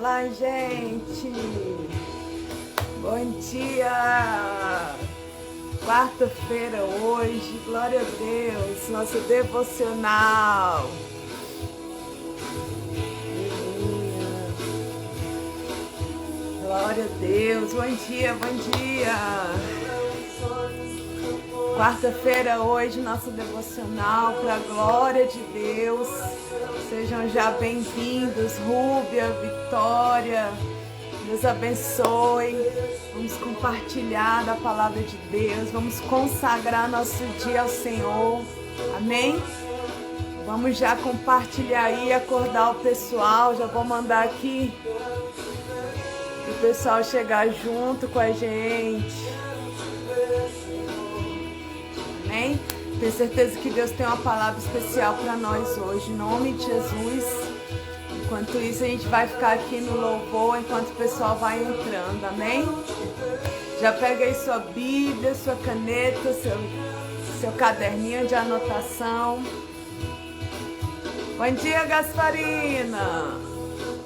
Olá, gente! Bom dia! Quarta-feira hoje, glória a Deus, nosso devocional. Glória a Deus, bom dia, bom dia! Quarta-feira hoje, nosso devocional para a glória de Deus. Sejam já bem-vindos, Rúbia, Vitória, Deus abençoe. Vamos compartilhar da palavra de Deus, vamos consagrar nosso dia ao Senhor, amém? Vamos já compartilhar aí, acordar o pessoal, já vou mandar aqui o pessoal chegar junto com a gente, amém? Tenho certeza que Deus tem uma palavra especial para nós hoje, em nome de Jesus. Enquanto isso, a gente vai ficar aqui no louvor, enquanto o pessoal vai entrando, amém? Já pega aí sua Bíblia, sua caneta, seu caderninho de anotação. Bom dia, Gasparina!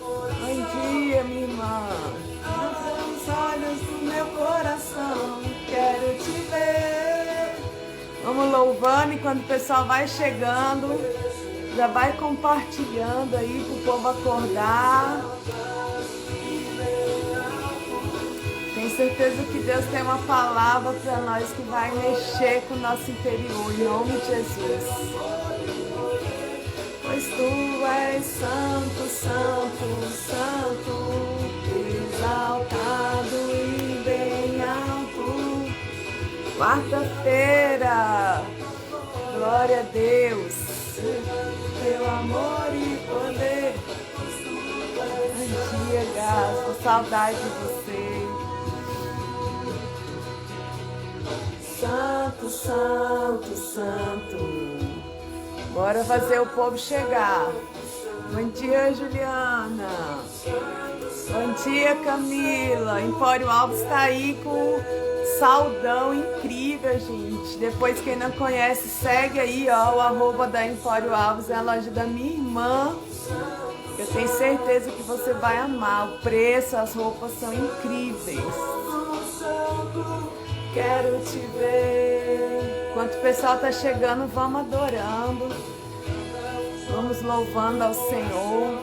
Bom dia, minha irmã! Abre os olhos do meu coração, quero te ver. Vamos louvando enquanto o pessoal vai chegando. Já vai compartilhando aí para o povo acordar. Tenho certeza que Deus tem uma palavra para nós que vai mexer com o nosso interior, em nome de Jesus. Pois tu és santo, santo, santo, exaltado e bem alto. Quarta-feira, glória a Deus. Teu amor e poder. Bom dia, Gás, com saudade de você. Santo, santo, santo. Bora fazer o povo chegar. Bom dia, Juliana. Bom dia, Camila. Empório Alves está aí com saldão incrível, gente. Depois, quem não conhece, segue aí, ó, o arroba da Empório Alves, é a loja da minha irmã. Eu tenho certeza que você vai amar. O preço, as roupas são incríveis. Quero te ver. Enquanto o pessoal tá chegando, vamos adorando. Vamos louvando ao Senhor.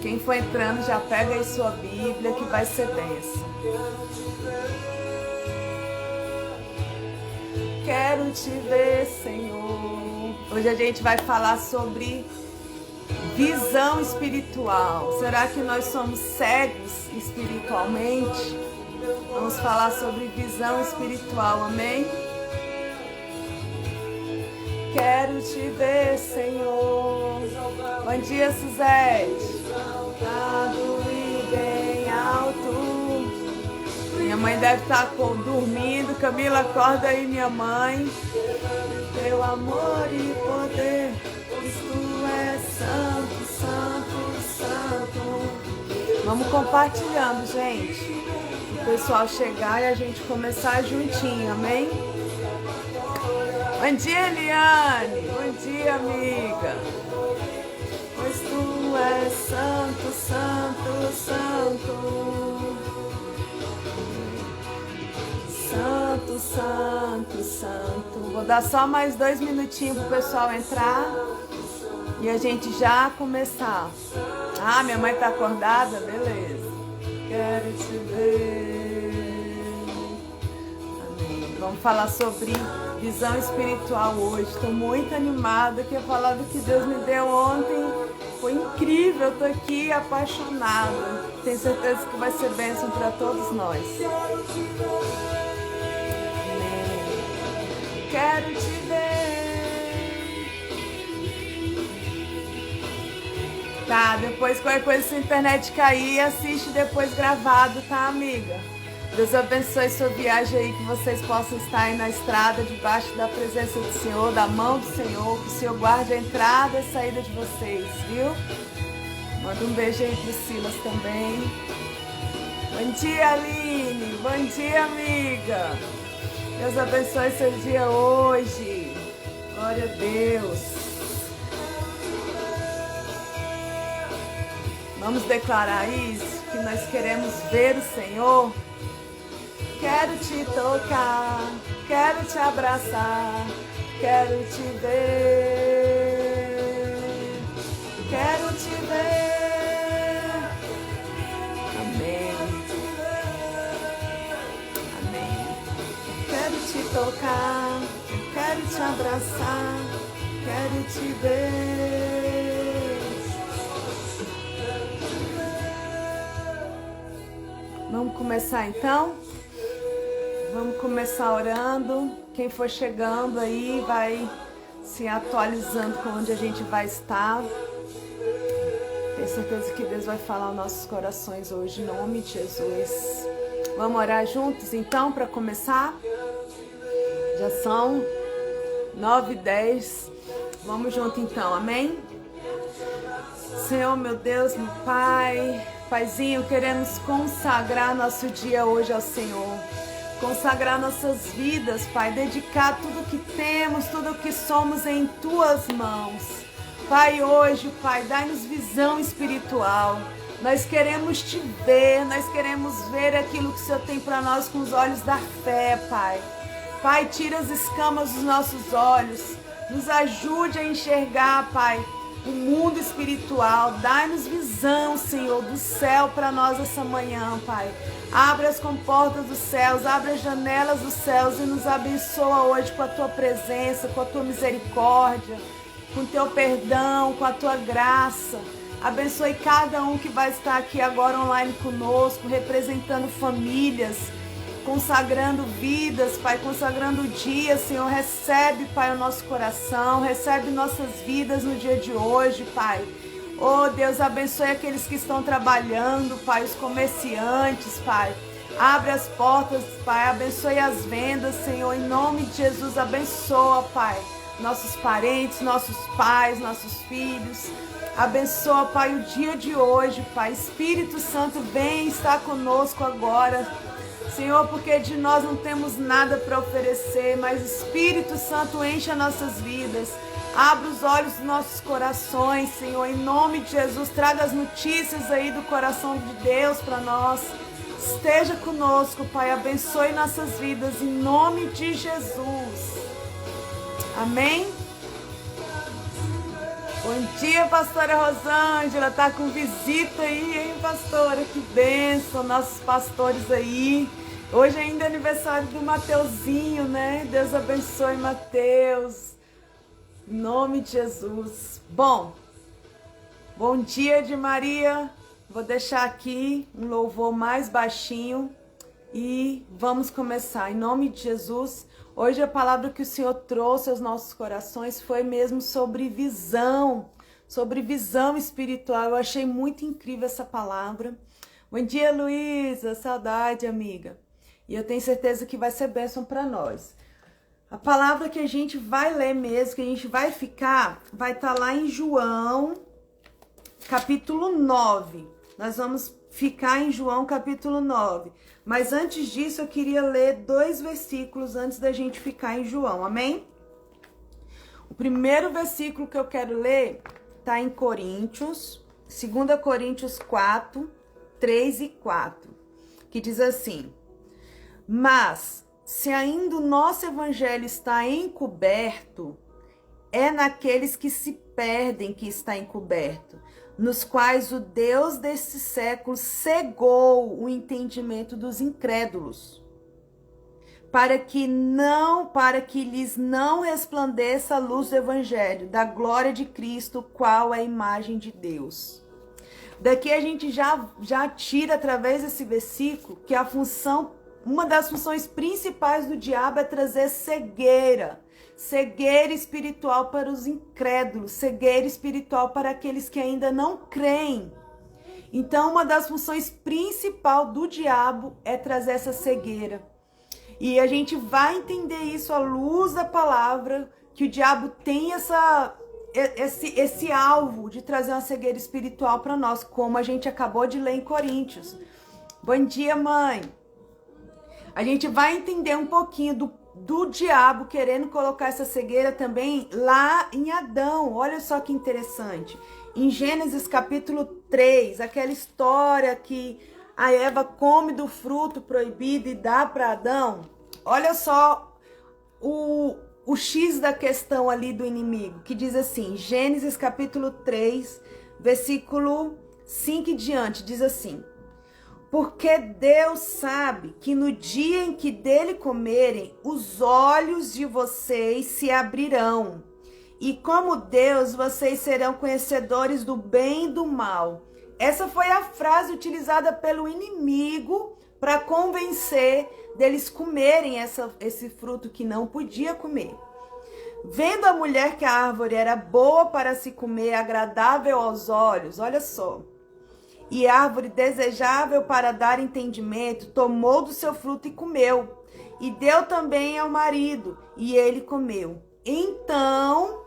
Quem for entrando, já pega aí sua Bíblia, que vai ser bênção. Quero te ver, Senhor. Hoje a gente vai falar sobre visão espiritual. Será que nós somos cegos espiritualmente? Vamos falar sobre visão espiritual, amém? Quero te ver, Senhor. Bom dia, Suzete. Alto e bem alto. Minha mãe deve estar dormindo. Camila, acorda aí, minha mãe. Teu amor e poder, pois tu és santo, santo, santo. Vamos compartilhando, gente. O pessoal chegar e a gente começar juntinho, amém? Bom dia, Eliane. Bom dia, amiga. Pois tu és santo, santo, santo. Santo, santo, santo. Vou dar só mais 2 minutinhos pro pessoal entrar e a gente já começar. Ah, minha mãe tá acordada? Beleza. Quero te ver. Amém. Vamos falar sobre visão espiritual hoje. Estou muito animada, que a palavra que Deus me deu ontem foi incrível. Eu tô aqui apaixonada. Tenho certeza que vai ser bênção para todos nós. Quero te ver. Tá, depois qualquer coisa, se a internet cair, assiste depois gravado, tá, amiga? Deus abençoe sua viagem aí, que vocês possam estar aí na estrada, debaixo da presença do Senhor, da mão do Senhor, que o Senhor guarde a entrada e a saída de vocês, viu? Manda um beijo aí pro Silas também. Bom dia, Aline. Bom dia, amiga. Deus abençoe seu dia hoje. Glória a Deus. Vamos declarar isso, que nós queremos ver o Senhor. Quero te tocar, quero te abraçar, quero te ver, quero te ver. Amém. Amém. Quero te tocar, quero te abraçar, quero te ver. Vamos começar então? Vamos começar orando. Quem for chegando aí vai se atualizando com onde a gente vai estar. Tenho certeza que Deus vai falar aos nossos corações hoje, em nome de Jesus. Vamos orar juntos então para começar? Já são 9h10. Vamos junto então, amém? Senhor, meu Deus, meu Pai, Paizinho, queremos consagrar nosso dia hoje ao Senhor. Consagrar nossas vidas, Pai, dedicar tudo que temos, tudo que somos em Tuas mãos. Pai, hoje, Pai, dai-nos visão espiritual. Nós queremos Te ver, nós queremos ver aquilo que o Senhor tem para nós com os olhos da fé, Pai. Pai, tira as escamas dos nossos olhos, nos ajude a enxergar, Pai, o mundo espiritual. Dai-nos visão, Senhor, do céu para nós essa manhã, Pai. Abre as comportas dos céus, abre as janelas dos céus e nos abençoa hoje com a Tua presença, com a Tua misericórdia, com o Teu perdão, com a Tua graça. Abençoe cada um que vai estar aqui agora online conosco, representando famílias, consagrando vidas, Pai, consagrando o dia, Senhor. Recebe, Pai, o nosso coração, recebe nossas vidas no dia de hoje, Pai. Oh, Deus, abençoe aqueles que estão trabalhando, Pai, os comerciantes, Pai. Abre as portas, Pai, abençoe as vendas, Senhor, em nome de Jesus. Abençoa, Pai, nossos parentes, nossos pais, nossos filhos. Abençoa, Pai, o dia de hoje, Pai. Espírito Santo, vem estar conosco agora, Senhor, porque de nós não temos nada para oferecer, mas Espírito Santo, enche as nossas vidas. Abre os olhos dos nossos corações, Senhor, em nome de Jesus. Traga as notícias aí do coração de Deus para nós. Esteja conosco, Pai. Abençoe nossas vidas, em nome de Jesus. Amém? Bom dia, pastora Rosângela. Tá com visita aí, hein, pastora? Que bênção, nossos pastores aí. Hoje ainda é aniversário do Mateuzinho, né? Deus abençoe, Mateus. Em nome de Jesus. Bom dia de Maria. Vou deixar aqui um louvor mais baixinho e vamos começar. Em nome de Jesus. Hoje a palavra que o Senhor trouxe aos nossos corações foi mesmo sobre visão espiritual. Eu achei muito incrível essa palavra. Bom dia, Luísa. Saudade, amiga. E eu tenho certeza que vai ser bênção para nós. A palavra que a gente vai ler mesmo, que a gente vai ficar, vai estar lá em João, capítulo 9. Nós vamos ficar em João, capítulo 9. Mas antes disso, eu queria ler 2 versículos antes da gente ficar em João, amém? O primeiro versículo que eu quero ler está em Coríntios, 2 Coríntios 4, 3 e 4, que diz assim: mas se ainda o nosso evangelho está encoberto, é naqueles que se perdem que está encoberto, nos quais o Deus desse século cegou o entendimento dos incrédulos, para que lhes não resplandeça a luz do evangelho, da glória de Cristo, qual é a imagem de Deus. Daqui a gente já tira, através desse versículo, que uma das funções principais do diabo é trazer cegueira espiritual para os incrédulos, cegueira espiritual para aqueles que ainda não creem. Então, uma das funções principais do diabo é trazer essa cegueira. E a gente vai entender isso à luz da palavra, que o diabo tem esse alvo de trazer uma cegueira espiritual para nós, como a gente acabou de ler em Coríntios. Bom dia, mãe. A gente vai entender um pouquinho do diabo querendo colocar essa cegueira também lá em Adão. Olha só que interessante. Em Gênesis capítulo 3, aquela história que a Eva come do fruto proibido e dá para Adão. Olha só o X da questão ali do inimigo, que diz assim, Gênesis capítulo 3, versículo 5 e diante, diz assim: porque Deus sabe que no dia em que dele comerem, os olhos de vocês se abrirão. E como Deus, vocês serão conhecedores do bem e do mal. Essa foi a frase utilizada pelo inimigo para convencer deles comerem esse fruto que não podia comer. Vendo a mulher que a árvore era boa para se comer, agradável aos olhos, olha só, e árvore desejável para dar entendimento, tomou do seu fruto e comeu, e deu também ao marido, e ele comeu. Então,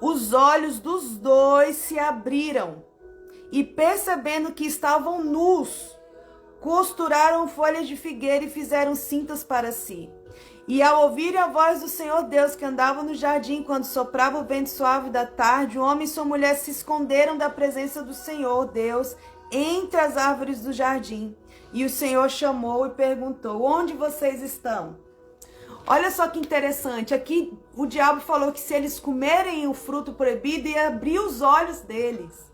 os olhos dos dois se abriram, e percebendo que estavam nus, costuraram folhas de figueira e fizeram cintas para si. E ao ouvirem a voz do Senhor Deus que andava no jardim, quando soprava o vento suave da tarde, o homem e sua mulher se esconderam da presença do Senhor Deus entre as árvores do jardim. E o Senhor chamou e perguntou: onde vocês estão? Olha só que interessante, aqui o diabo falou que se eles comerem o fruto proibido, ia abrir os olhos deles.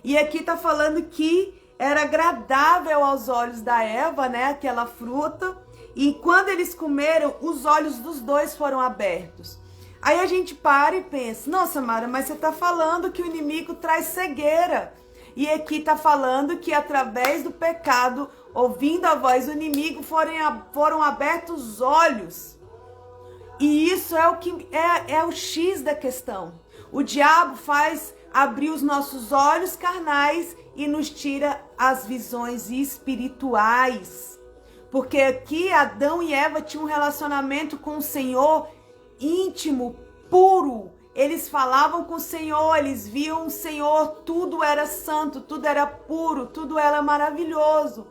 E aqui está falando que era agradável aos olhos da Eva, né, aquela fruta. E quando eles comeram, os olhos dos dois foram abertos. Aí a gente para e pensa, nossa, Mara, mas você está falando que o inimigo traz cegueira. E aqui está falando que através do pecado, ouvindo a voz do inimigo, foram abertos os olhos. E isso é o que é o X da questão. O diabo faz abrir os nossos olhos carnais e nos tira as visões espirituais. Porque aqui Adão e Eva tinham um relacionamento com o Senhor íntimo, puro. Eles falavam com o Senhor, eles viam o Senhor, tudo era santo, tudo era puro, tudo era maravilhoso.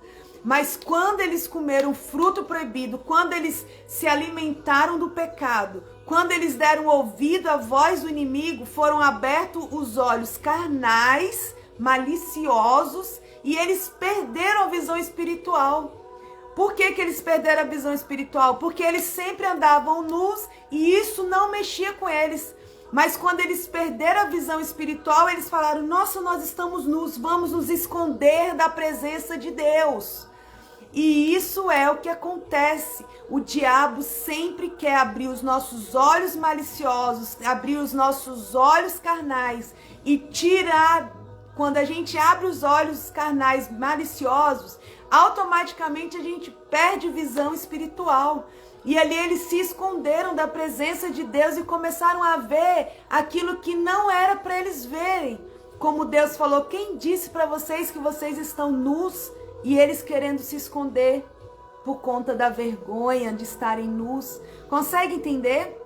Mas quando eles comeram fruto proibido, quando eles se alimentaram do pecado, quando eles deram ouvido à voz do inimigo, foram abertos os olhos carnais, maliciosos, e eles perderam a visão espiritual. Por que eles perderam a visão espiritual? Porque eles sempre andavam nus e isso não mexia com eles. Mas quando eles perderam a visão espiritual, eles falaram: nossa, nós estamos nus, vamos nos esconder da presença de Deus. E isso é o que acontece. O diabo sempre quer abrir os nossos olhos maliciosos, abrir os nossos olhos carnais e tirar. Quando a gente abre os olhos carnais maliciosos, automaticamente a gente perde visão espiritual. E ali eles se esconderam da presença de Deus e começaram a ver aquilo que não era para eles verem. Como Deus falou: quem disse para vocês que vocês estão nus? E eles querendo se esconder por conta da vergonha de estarem nus. Consegue entender?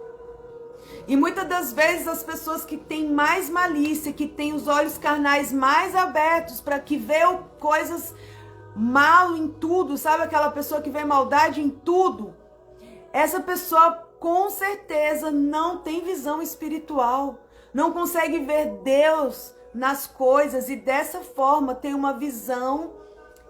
E muitas das vezes as pessoas que têm mais malícia, que têm os olhos carnais mais abertos para que vejam coisas mal em tudo, sabe aquela pessoa que vê maldade em tudo? Essa pessoa com certeza não tem visão espiritual, não consegue ver Deus nas coisas e dessa forma tem uma visão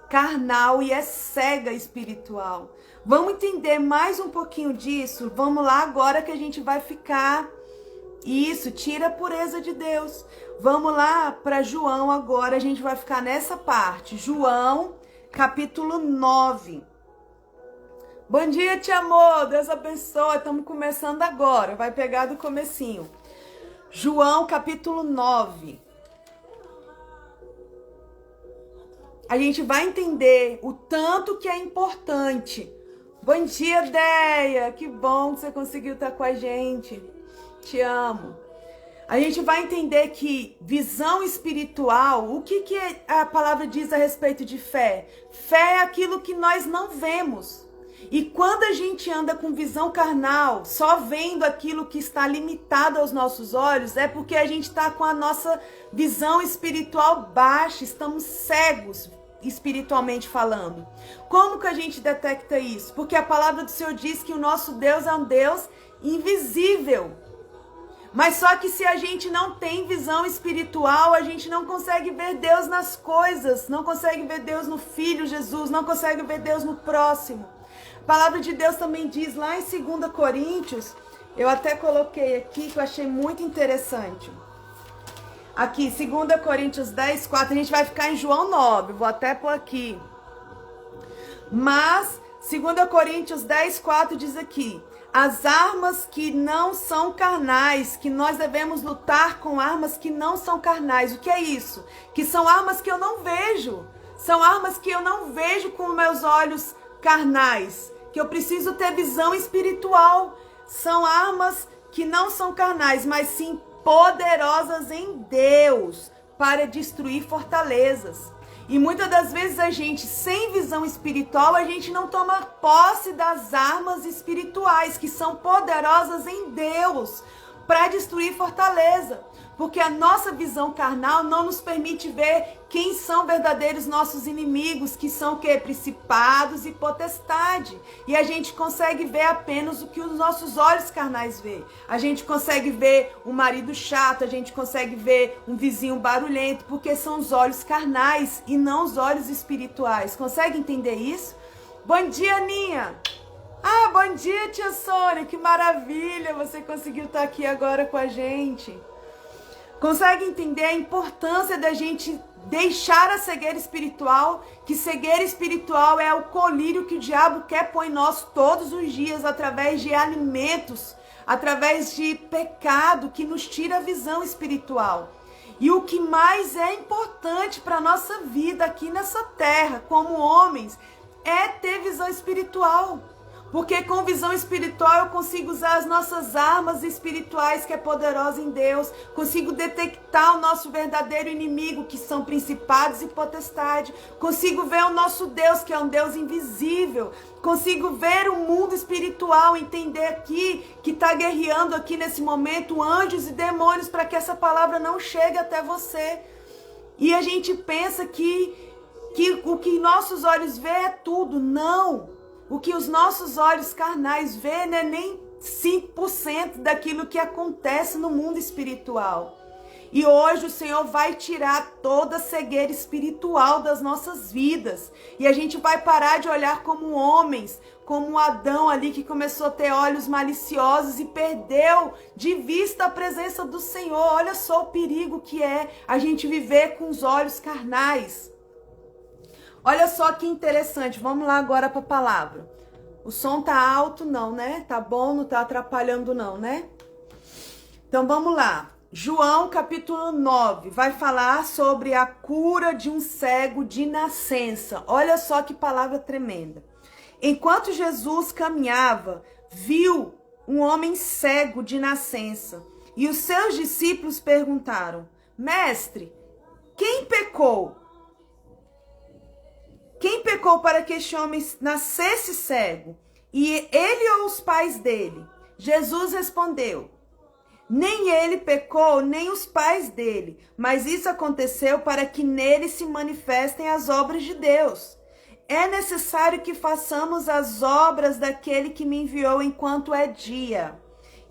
carnal e é cega espiritual. Vamos entender mais um pouquinho disso? Vamos lá agora que a gente vai ficar... Isso, tira a pureza de Deus. Vamos lá para João agora, a gente vai ficar nessa parte. João, capítulo 9. Bom dia, te amor, Deus abençoe. Estamos começando agora, vai pegar do comecinho. João, capítulo 9. A gente vai entender o tanto que é importante. Bom dia, Deia. Que bom que você conseguiu estar com a gente. Te amo. A gente vai entender que visão espiritual, o que a palavra diz a respeito de fé? Fé é aquilo que nós não vemos. E quando a gente anda com visão carnal, só vendo aquilo que está limitado aos nossos olhos, é porque a gente está com a nossa visão espiritual baixa, estamos cegos. espiritualmente falando. Como que a gente detecta isso? Porque a palavra do Senhor diz que o nosso Deus é um Deus invisível. Mas só que se a gente não tem visão espiritual, a gente não consegue ver Deus nas coisas, não consegue ver Deus no Filho Jesus, não consegue ver Deus no próximo. A palavra de Deus também diz lá em 2 Coríntios, eu até coloquei aqui que eu achei muito interessante. Aqui, 2 Coríntios 10, 4, a gente vai ficar em João 9, vou até pôr aqui. Mas, 2 Coríntios 10, 4 diz aqui: as armas que não são carnais, que nós devemos lutar com armas que não são carnais. O que é isso? Que são armas que eu não vejo. São armas que eu não vejo com meus olhos carnais. Que eu preciso ter visão espiritual. São armas que não são carnais, mas sim poderosas em Deus para destruir fortalezas. E muitas das vezes a gente, sem visão espiritual, a gente não toma posse das armas espirituais que são poderosas em Deus para destruir fortaleza. Porque a nossa visão carnal não nos permite ver quem são verdadeiros nossos inimigos, que são o quê? Principados e potestade. E a gente consegue ver apenas o que os nossos olhos carnais veem. A gente consegue ver um marido chato, a gente consegue ver um vizinho barulhento, porque são os olhos carnais e não os olhos espirituais. Consegue entender isso? Bom dia, Aninha! Ah, bom dia, tia Sônia, que maravilha, você conseguiu estar aqui agora com a gente. Consegue entender a importância da gente deixar a cegueira espiritual? Que cegueira espiritual é o colírio que o diabo quer pôr em nós todos os dias, através de alimentos, através de pecado que nos tira a visão espiritual. E o que mais é importante para a nossa vida aqui nessa terra, como homens, é ter visão espiritual. Porque com visão espiritual eu consigo usar as nossas armas espirituais, que é poderosa em Deus. Consigo detectar o nosso verdadeiro inimigo, que são principados e potestade. Consigo ver o nosso Deus, que é um Deus invisível. Consigo ver o mundo espiritual, entender aqui que está guerreando aqui nesse momento anjos e demônios para que essa palavra não chegue até você. E a gente pensa que o que nossos olhos vê é tudo. Não! O que os nossos olhos carnais vê não é nem 5% daquilo que acontece no mundo espiritual. E hoje o Senhor vai tirar toda a cegueira espiritual das nossas vidas. E a gente vai parar de olhar como homens, como Adão ali que começou a ter olhos maliciosos e perdeu de vista a presença do Senhor. Olha só o perigo que é a gente viver com os olhos carnais. Olha só que interessante, vamos lá agora para a palavra. O som tá alto não, né? Tá bom, não tá atrapalhando não, né? Então vamos lá. João capítulo 9 vai falar sobre a cura de um cego de nascença. Olha só que palavra tremenda. Enquanto Jesus caminhava, viu um homem cego de nascença. E os seus discípulos perguntaram: Mestre, quem pecou? Quem pecou para que este homem nascesse cego? E ele ou os pais dele? Jesus respondeu: nem ele pecou, nem os pais dele, mas isso aconteceu para que nele se manifestem as obras de Deus. É necessário que façamos as obras daquele que me enviou enquanto é dia.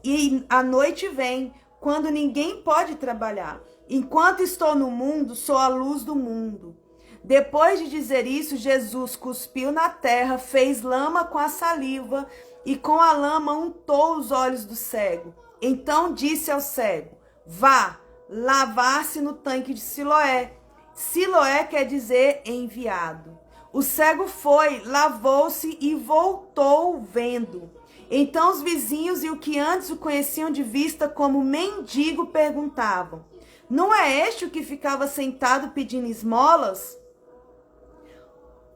E a noite vem, quando ninguém pode trabalhar. Enquanto estou no mundo, sou a luz do mundo. Depois de dizer isso, Jesus cuspiu na terra, fez lama com a saliva e com a lama untou os olhos do cego. Então disse ao cego: vá lavar-se no tanque de Siloé. Siloé quer dizer enviado. O cego foi, lavou-se e voltou vendo. Então os vizinhos e o que antes o conheciam de vista como mendigo perguntavam: não é este o que ficava sentado pedindo esmolas?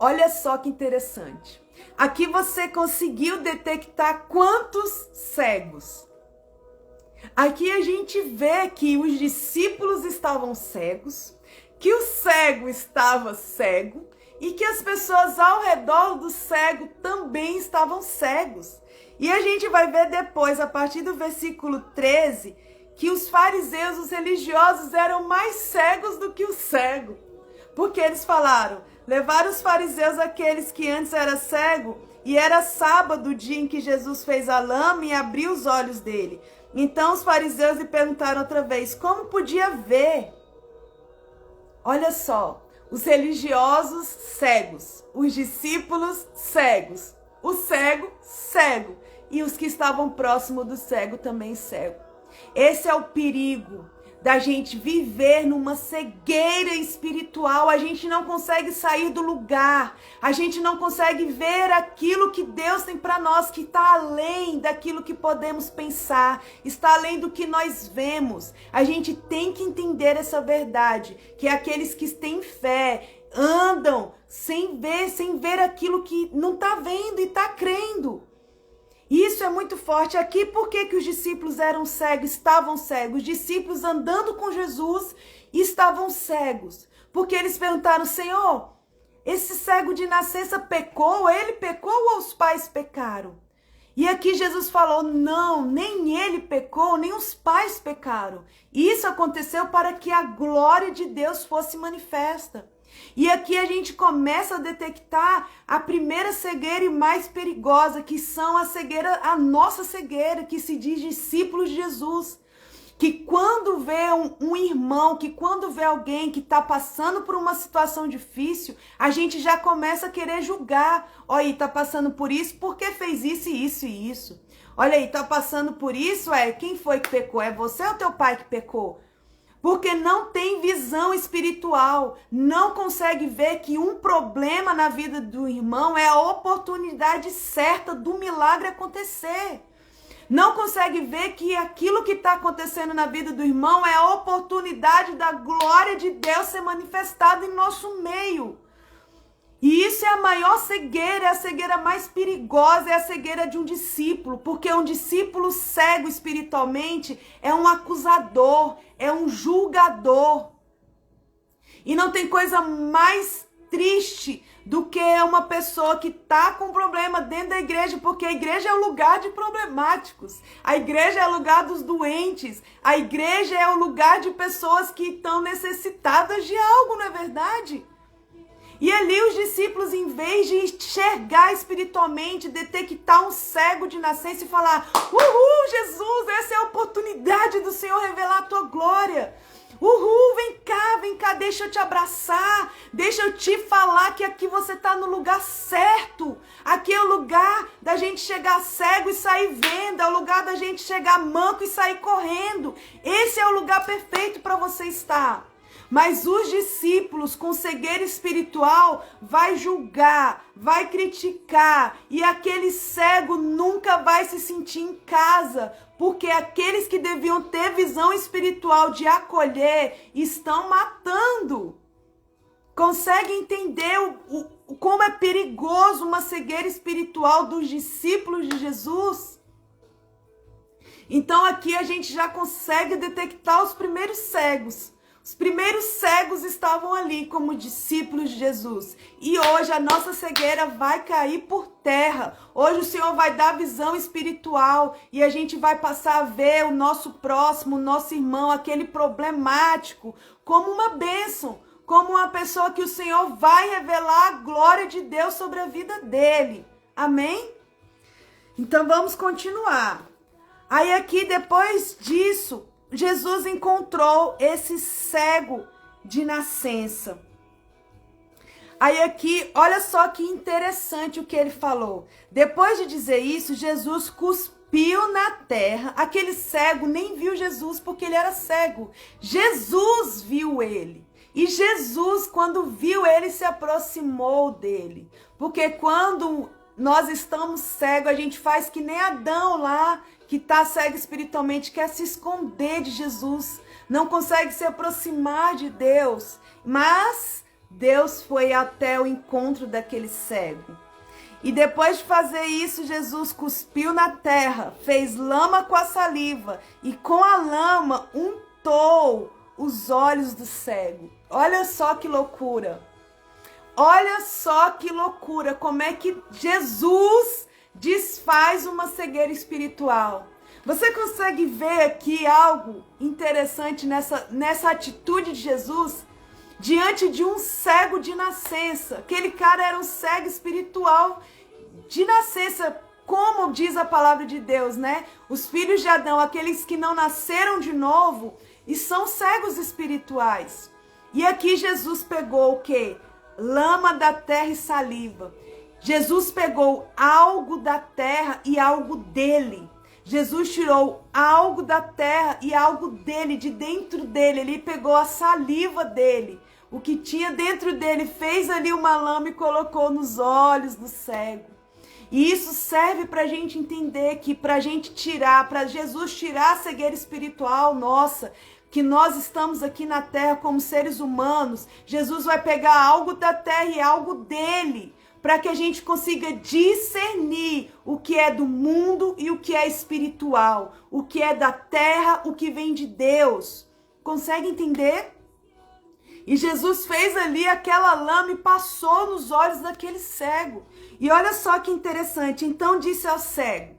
Olha só que interessante. Aqui você conseguiu detectar quantos cegos. Aqui a gente vê que os discípulos estavam cegos, que o cego estava cego e que as pessoas ao redor do cego também estavam cegos. E a gente vai ver depois, a partir do versículo 13, que os fariseus, os religiosos, eram mais cegos do que o cego. Porque eles falaram: Levaram os fariseus aqueles que antes era cego, e era sábado, o dia em que Jesus fez a lama e abriu os olhos dele. Então os fariseus lhe perguntaram outra vez, como podia ver? Olha só, os religiosos cegos, os discípulos cegos, o cego cego e os que estavam próximo do cego também cego. Esse é o perigo da gente viver numa cegueira espiritual. A gente não consegue sair do lugar, a gente não consegue ver aquilo que Deus tem para nós, que está além daquilo que podemos pensar, está além do que nós vemos. A gente tem que entender essa verdade, que aqueles que têm fé andam sem ver aquilo que não está vendo e está crendo. Isso é muito forte aqui. Por que os discípulos eram cegos, estavam cegos? Os discípulos andando com Jesus estavam cegos. Porque eles perguntaram, Senhor, esse cego de nascença pecou? Ele pecou ou os pais pecaram? E aqui Jesus falou, não, nem ele pecou, nem os pais pecaram. Isso aconteceu para que a glória de Deus fosse manifesta. E aqui a gente começa a detectar a primeira cegueira e mais perigosa, que são a nossa cegueira, que se diz discípulos de Jesus. Que quando vê um irmão, que quando vê alguém que está passando por uma situação difícil, a gente já começa a querer julgar. Olha aí, está passando por isso, por que fez isso e isso e isso? Olha aí, está passando por isso, quem foi que pecou? É você ou teu pai que pecou? Porque não tem visão espiritual, não consegue ver que um problema na vida do irmão é a oportunidade certa do milagre acontecer. Não consegue ver que aquilo que está acontecendo na vida do irmão é a oportunidade da glória de Deus ser manifestada em nosso meio. E isso é a maior cegueira, é a cegueira mais perigosa, é a cegueira de um discípulo. Porque um discípulo cego espiritualmente é um acusador, é um julgador. E não tem coisa mais triste do que uma pessoa que está com problema dentro da igreja, porque a igreja é o lugar de problemáticos, a igreja é o lugar dos doentes, a igreja é o lugar de pessoas que estão necessitadas de algo, não é verdade? E ali os discípulos, em vez de enxergar espiritualmente, detectar um cego de nascença e falar, uhul, Jesus, essa é a oportunidade do Senhor revelar a tua glória. Uhul, vem cá, deixa eu te abraçar, deixa eu te falar que aqui você está no lugar certo. Aqui é o lugar da gente chegar cego e sair vendo, é o lugar da gente chegar manco e sair correndo. Esse é o lugar perfeito para você estar. Mas os discípulos com cegueira espiritual vai julgar, vai criticar, e aquele cego nunca vai se sentir em casa, porque aqueles que deviam ter visão espiritual de acolher estão matando. Consegue entender como é perigoso uma cegueira espiritual dos discípulos de Jesus? Então aqui a gente já consegue detectar os primeiros cegos. Os primeiros cegos estavam ali como discípulos de Jesus. E hoje a nossa cegueira vai cair por terra. Hoje o Senhor vai dar visão espiritual e a gente vai passar a ver o nosso próximo, o nosso irmão, aquele problemático, como uma bênção, como uma pessoa que o Senhor vai revelar a glória de Deus sobre a vida dele. Amém? Então vamos continuar. Aí aqui depois disso, Jesus encontrou esse cego de nascença. Aí aqui, olha só que interessante o que ele falou. Depois de dizer isso, Jesus cuspiu na terra. Aquele cego nem viu Jesus porque ele era cego. Jesus viu ele. E Jesus, quando viu ele, se aproximou dele. Porque quando nós estamos cegos, a gente faz que nem Adão lá, que está cego espiritualmente, quer se esconder de Jesus, não consegue se aproximar de Deus. Mas Deus foi até o encontro daquele cego. E depois de fazer isso, Jesus cuspiu na terra, fez lama com a saliva e com a lama untou os olhos do cego. Olha só que loucura. Olha só que loucura, como é que Jesus desfaz uma cegueira espiritual. Você consegue ver aqui algo interessante nessa atitude de Jesus? diante de um cego de nascença. Aquele cara era um cego espiritual de nascença, como diz a palavra de Deus, né? Os filhos de Adão, aqueles que não nasceram de novo, e são cegos espirituais. E aqui Jesus pegou o quê? Lama da terra e saliva. Jesus pegou algo da terra e algo dele. Jesus tirou algo da terra e algo dele, de dentro dele. Ele pegou a saliva dele. O que tinha dentro dele, fez ali uma lama e colocou nos olhos do cego. E isso serve para a gente entender que para Jesus tirar a cegueira espiritual nossa, que nós estamos aqui na terra como seres humanos, Jesus vai pegar algo da terra e algo dele, para que a gente consiga discernir o que é do mundo e o que é espiritual, o que é da terra, o que vem de Deus. Consegue entender? E Jesus fez ali aquela lama e passou nos olhos daquele cego. E olha só que interessante. Então disse ao cego: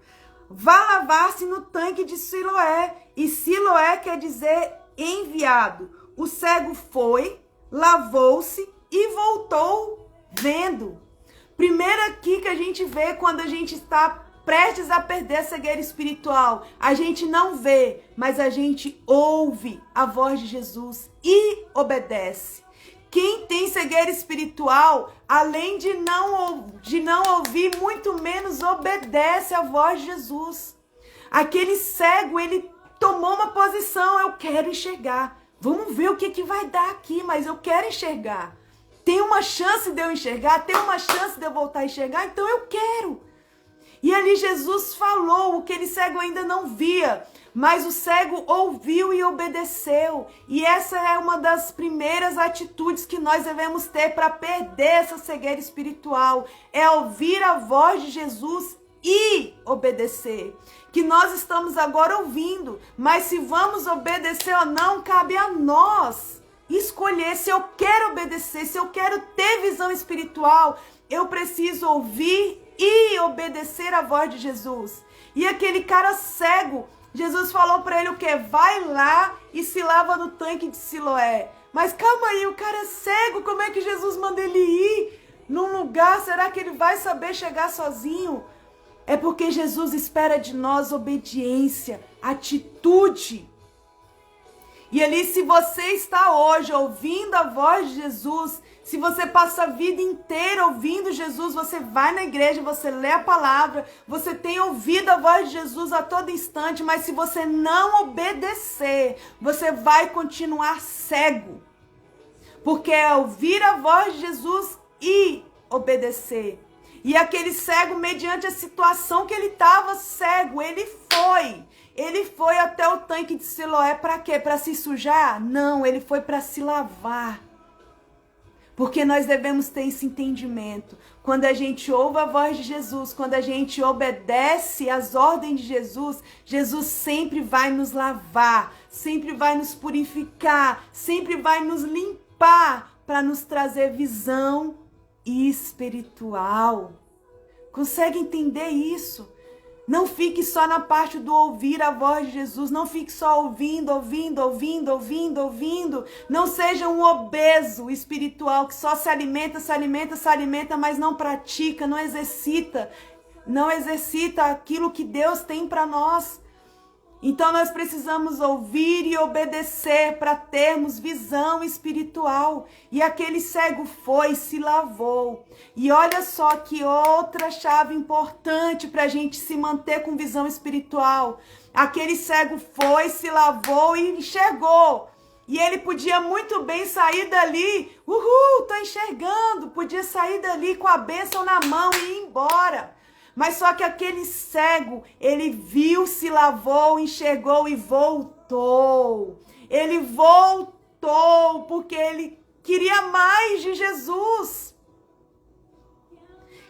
vá lavar-se no tanque de Siloé. E Siloé quer dizer enviado. O cego foi, lavou-se e voltou vendo. Primeiro aqui que a gente vê quando a gente está prestes a perder a cegueira espiritual. A gente não vê, mas a gente ouve a voz de Jesus e obedece. Quem tem cegueira espiritual, além de não ouvir, muito menos obedece à voz de Jesus. Aquele cego, ele tomou uma posição: eu quero enxergar. Vamos ver o que vai dar aqui, mas eu quero enxergar. Tem uma chance de eu enxergar, tem uma chance de eu voltar a enxergar, então eu quero. E ali Jesus falou o que aquele cego ainda não via, mas o cego ouviu e obedeceu. E essa é uma das primeiras atitudes que nós devemos ter para perder essa cegueira espiritual. É ouvir a voz de Jesus e obedecer. Que nós estamos agora ouvindo, mas se vamos obedecer ou não, cabe a nós escolher. Se eu quero obedecer, se eu quero ter visão espiritual, eu preciso ouvir e obedecer a voz de Jesus. E aquele cara cego, Jesus falou para ele o quê? Vai lá e se lava no tanque de Siloé. Mas calma aí, o cara é cego, como é que Jesus manda ele ir num lugar? Será que ele vai saber chegar sozinho? É porque Jesus espera de nós obediência, atitude. E ali, se você está hoje ouvindo a voz de Jesus, se você passa a vida inteira ouvindo Jesus, você vai na igreja, você lê a palavra, você tem ouvido a voz de Jesus a todo instante, mas se você não obedecer, você vai continuar cego. Porque é ouvir a voz de Jesus e obedecer. E aquele cego, mediante a situação que ele estava cego, ele foi até o tanque de Siloé para quê? Para se sujar? Não, ele foi para se lavar. Porque nós devemos ter esse entendimento. Quando a gente ouve a voz de Jesus, quando a gente obedece às ordens de Jesus, Jesus sempre vai nos lavar, sempre vai nos purificar, sempre vai nos limpar para nos trazer visão espiritual. Consegue entender isso? Não fique só na parte do ouvir a voz de Jesus. Não fique só ouvindo. Não seja um obeso espiritual que só se alimenta, mas não pratica, não exercita aquilo que Deus tem para nós. Então nós precisamos ouvir e obedecer para termos visão espiritual. E aquele cego foi, se lavou. E olha só que outra chave importante para a gente se manter com visão espiritual. Aquele cego foi, se lavou e enxergou. E ele podia muito bem sair dali, tô enxergando, podia sair dali com a bênção na mão e ir embora. Mas só que aquele cego, ele viu, se lavou, enxergou e voltou. Ele voltou porque ele queria mais de Jesus.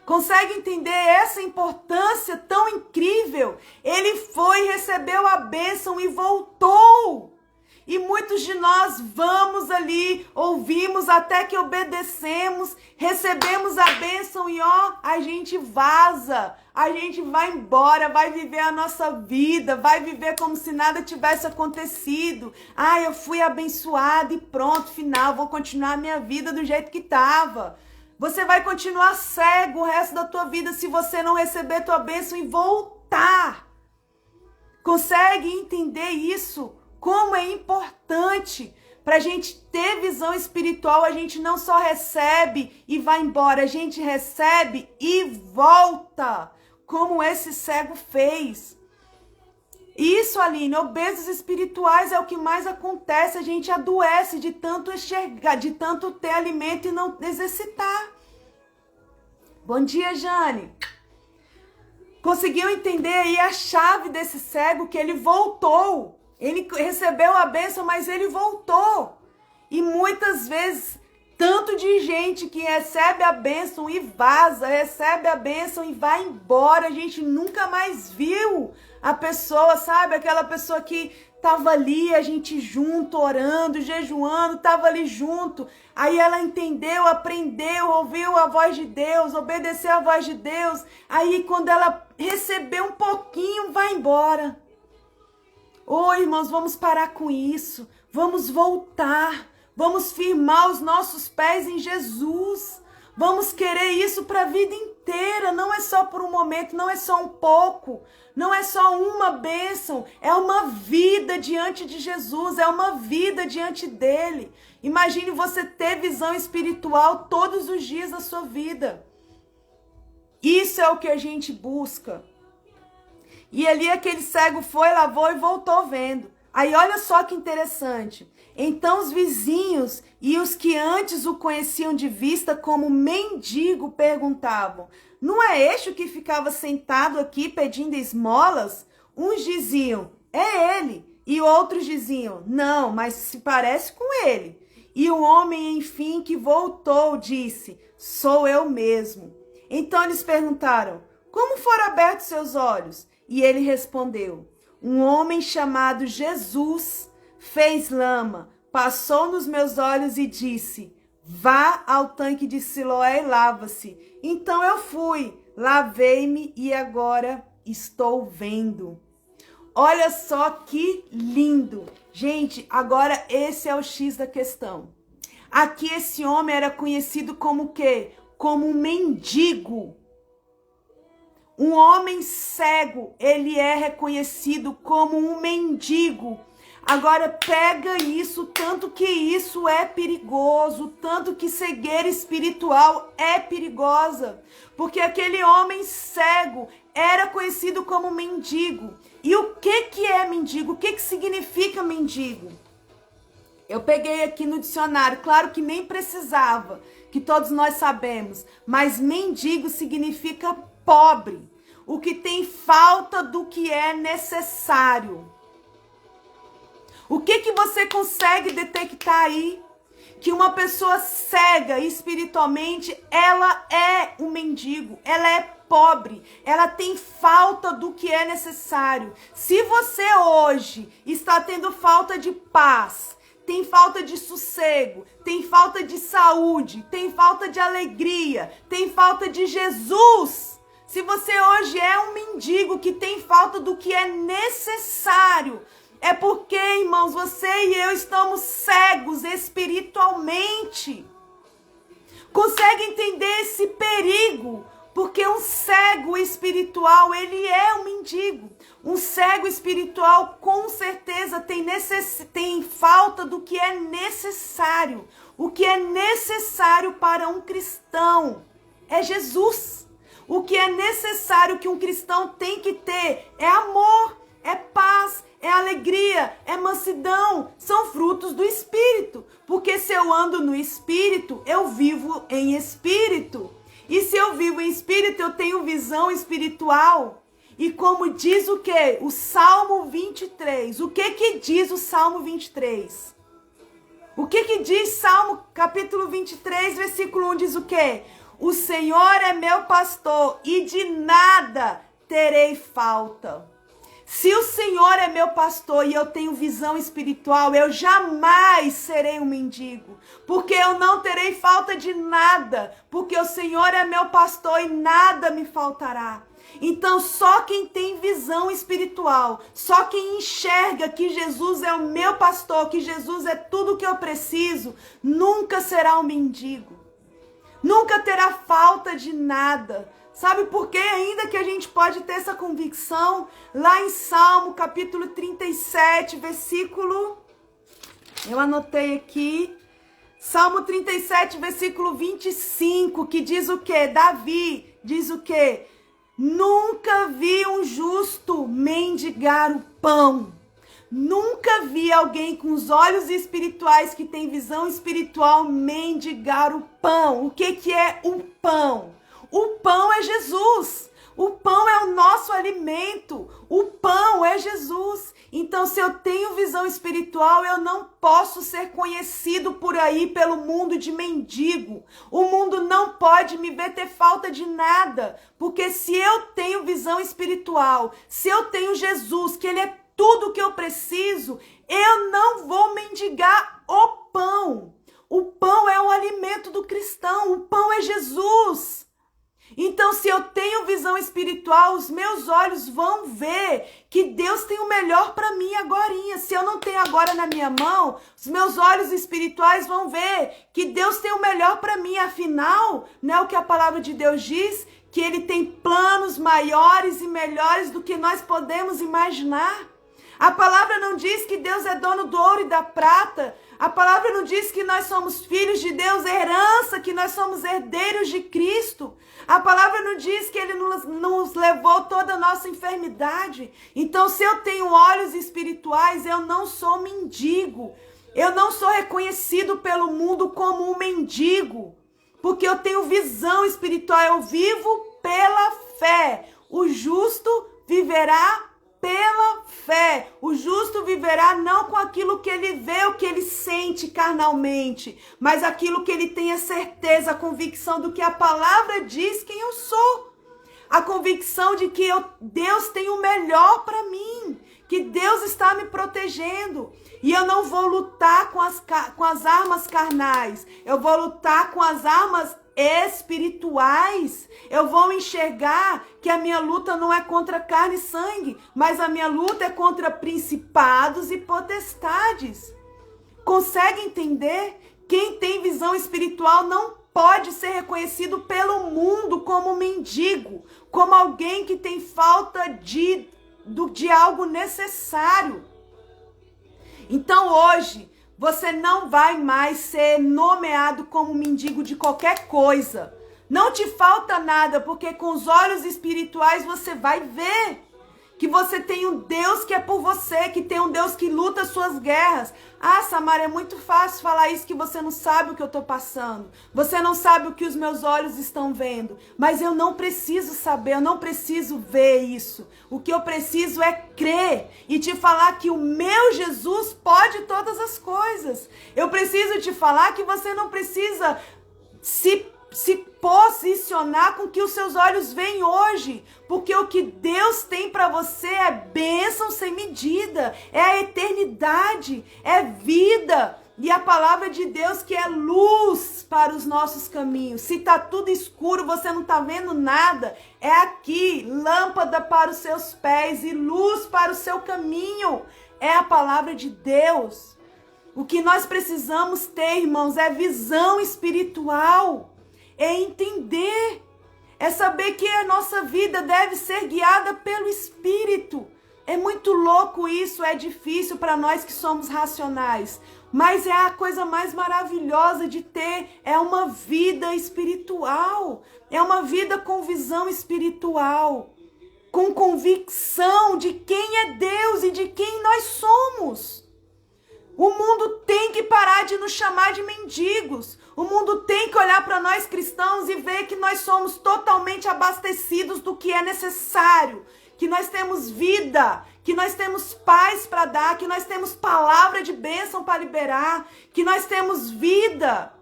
Consegue entender essa importância tão incrível? Ele foi, recebeu a bênção e voltou. E muitos de nós vamos ali, ouvimos até que obedecemos, recebemos a bênção e a gente vaza. a gente vai embora, vai viver a nossa vida, vai viver como se nada tivesse acontecido. Ah, eu fui abençoada e pronto, final, vou continuar a minha vida do jeito que estava. Você vai continuar cego o resto da tua vida se você não receber tua bênção e voltar. Consegue entender isso? Como é importante para a gente ter visão espiritual. A gente não só recebe e vai embora, a gente recebe e volta, como esse cego fez. Isso, Aline, obesos espirituais é o que mais acontece. A gente adoece de tanto enxergar, de tanto ter alimento e não exercitar. Bom dia, Jane. Conseguiu entender aí a chave desse cego, que ele voltou. Ele recebeu a bênção, mas ele voltou. E muitas vezes, tanto de gente que recebe a bênção e vaza, recebe a bênção e vai embora. A gente nunca mais viu a pessoa, sabe? Aquela pessoa que estava ali, a gente junto, orando, jejuando, estava ali junto. Aí ela entendeu, aprendeu, ouviu a voz de Deus, obedeceu a voz de Deus. Aí quando ela recebeu um pouquinho, vai embora. Ô, irmãos, vamos parar com isso. Vamos voltar. Vamos firmar os nossos pés em Jesus. Vamos querer isso para a vida inteira. Não é só por um momento, não é só um pouco. Não é só uma bênção. É uma vida diante de Jesus. É uma vida diante dele. Imagine você ter visão espiritual todos os dias da sua vida. Isso é o que a gente busca. E ali aquele cego foi, lavou e voltou vendo. Aí olha só que interessante. Então os vizinhos e os que antes o conheciam de vista como mendigo perguntavam: não é este o que ficava sentado aqui pedindo esmolas? Uns diziam: é ele. E outros diziam: não, mas se parece com ele. E o homem, enfim, que voltou, disse: sou eu mesmo. Então eles perguntaram: como foram abertos seus olhos? E ele respondeu: um homem chamado Jesus fez lama, passou nos meus olhos e disse: vá ao tanque de Siloé e lava-se. Então eu fui, lavei-me e agora estou vendo. Olha só que lindo. Gente, agora esse é o X da questão. Aqui esse homem era conhecido como o quê? Como um mendigo. Um homem cego, ele é reconhecido como um mendigo. Agora pega isso, tanto que isso é perigoso, tanto que cegueira espiritual é perigosa. Porque aquele homem cego era conhecido como mendigo. E o que é mendigo? O que significa mendigo? Eu peguei aqui no dicionário, claro que nem precisava, que todos nós sabemos. Mas mendigo significa pobre, o que tem falta do que é necessário. O que você consegue detectar aí? Que uma pessoa cega espiritualmente, ela é um mendigo, ela é pobre, ela tem falta do que é necessário. Se você hoje está tendo falta de paz, tem falta de sossego, tem falta de saúde, tem falta de alegria, tem falta de Jesus. Se você hoje é um mendigo que tem falta do que é necessário, é porque, irmãos, você e eu estamos cegos espiritualmente. Consegue entender esse perigo? Porque um cego espiritual, ele é um mendigo. Um cego espiritual, com certeza, tem falta do que é necessário. O que é necessário para um cristão é Jesus. O que é necessário que um cristão tem que ter é amor, é paz, é alegria, é mansidão. São frutos do Espírito. Porque se eu ando no Espírito, eu vivo em Espírito. E se eu vivo em Espírito, eu tenho visão espiritual. E como diz o quê? O Salmo 23. O que diz o Salmo 23? O que diz Salmo capítulo 23, versículo 1? Diz o quê? O Senhor é meu pastor e de nada terei falta. Se o Senhor é meu pastor e eu tenho visão espiritual, eu jamais serei um mendigo, porque eu não terei falta de nada, porque o Senhor é meu pastor e nada me faltará. Então, só quem tem visão espiritual, só quem enxerga que Jesus é o meu pastor, que Jesus é tudo o que eu preciso, nunca será um mendigo. Nunca terá falta de nada. Sabe por quê? Ainda que a gente pode ter essa convicção, lá em Salmo, capítulo 37, versículo... Eu anotei aqui. Salmo 37, versículo 25, que diz o quê? Davi diz o quê? Nunca vi um justo mendigar o pão. Nunca vi alguém com os olhos espirituais, que tem visão espiritual, mendigar o pão. O que é o pão? O pão é Jesus. O pão é o nosso alimento. O pão é Jesus. Então, se eu tenho visão espiritual, eu não posso ser conhecido por aí pelo mundo de mendigo. O mundo não pode me ver ter falta de nada. Porque se eu tenho visão espiritual, se eu tenho Jesus, que Ele é tudo que eu preciso, eu não vou mendigar o pão. O pão é o alimento do cristão. O pão é Jesus. Então, se eu tenho visão espiritual, os meus olhos vão ver que Deus tem o melhor para mim agorinha. Se eu não tenho agora na minha mão, os meus olhos espirituais vão ver que Deus tem o melhor para mim. Afinal, não é o que a palavra de Deus diz? Que Ele tem planos maiores e melhores do que nós podemos imaginar. A palavra não diz que Deus é dono do ouro e da prata. A palavra não diz que nós somos filhos de Deus, herança, que nós somos herdeiros de Cristo. A palavra não diz que Ele nos levou toda a nossa enfermidade. Então, se eu tenho olhos espirituais, eu não sou mendigo. Eu não sou reconhecido pelo mundo como um mendigo. Porque eu tenho visão espiritual, eu vivo pela fé. O justo viverá pela fé. O justo viverá não com aquilo que ele vê, o que ele sente carnalmente, mas aquilo que ele tem a certeza, a convicção do que a palavra diz quem eu sou. A convicção de que Deus tem o melhor para mim, que Deus está me protegendo. E eu não vou lutar com as armas carnais, eu vou lutar com as armas espirituais. Eu vou enxergar que a minha luta não é contra carne e sangue, mas a minha luta é contra principados e potestades. Consegue entender? Quem tem visão espiritual não pode ser reconhecido pelo mundo como mendigo, como alguém que tem falta de algo necessário. Então hoje, você não vai mais ser nomeado como mendigo de qualquer coisa. Não te falta nada, porque com os olhos espirituais você vai ver que você tem um Deus que é por você, que tem um Deus que luta as suas guerras. Ah, Samara, é muito fácil falar isso, que você não sabe o que eu estou passando. Você não sabe o que os meus olhos estão vendo. Mas eu não preciso saber, eu não preciso ver isso. O que eu preciso é crer e te falar que o meu Jesus pode todas as coisas. Eu preciso te falar que você não precisa se posicionar com o que os seus olhos veem hoje, porque o que Deus tem para você é bênção sem medida, é a eternidade, é vida, e a palavra de Deus que é luz para os nossos caminhos. Se está tudo escuro, você não está vendo nada, é aqui, lâmpada para os seus pés e luz para o seu caminho, é a palavra de Deus. O que nós precisamos ter, irmãos, é visão espiritual. É entender, é saber que a nossa vida deve ser guiada pelo Espírito. É muito louco isso, é difícil para nós que somos racionais, mas é a coisa mais maravilhosa de ter, é uma vida espiritual, é uma vida com visão espiritual, com convicção de quem é Deus e de quem nós somos. O mundo tem que parar de nos chamar de mendigos. O mundo tem que olhar para nós cristãos e ver que nós somos totalmente abastecidos do que é necessário. Que nós temos vida, que nós temos paz para dar, que nós temos palavra de bênção para liberar, que nós temos vida.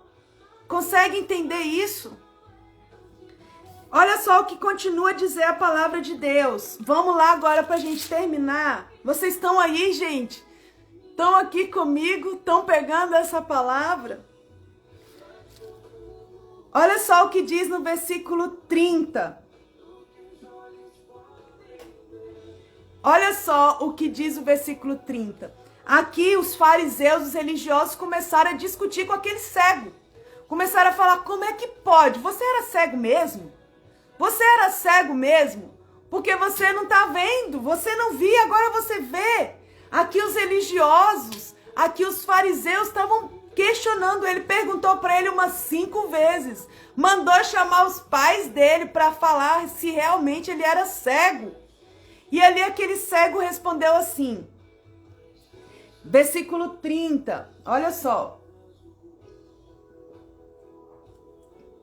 Consegue entender isso? Olha só o que continua a dizer a palavra de Deus. Vamos lá agora para a gente terminar. Vocês estão aí, gente? Estão aqui comigo? Estão pegando essa palavra? Olha só o que diz no versículo 30. Olha só o que diz o versículo 30. Aqui os fariseus, os religiosos, começaram a discutir com aquele cego. Começaram a falar, como é que pode? Você era cego mesmo? Você era cego mesmo? Porque você não está vendo, você não via, agora você vê. Aqui os religiosos, aqui os fariseus estavam questionando ele, perguntou para ele umas 5 vezes. Mandou chamar os pais dele para falar se realmente ele era cego. E ali aquele cego respondeu assim, versículo 30, olha só.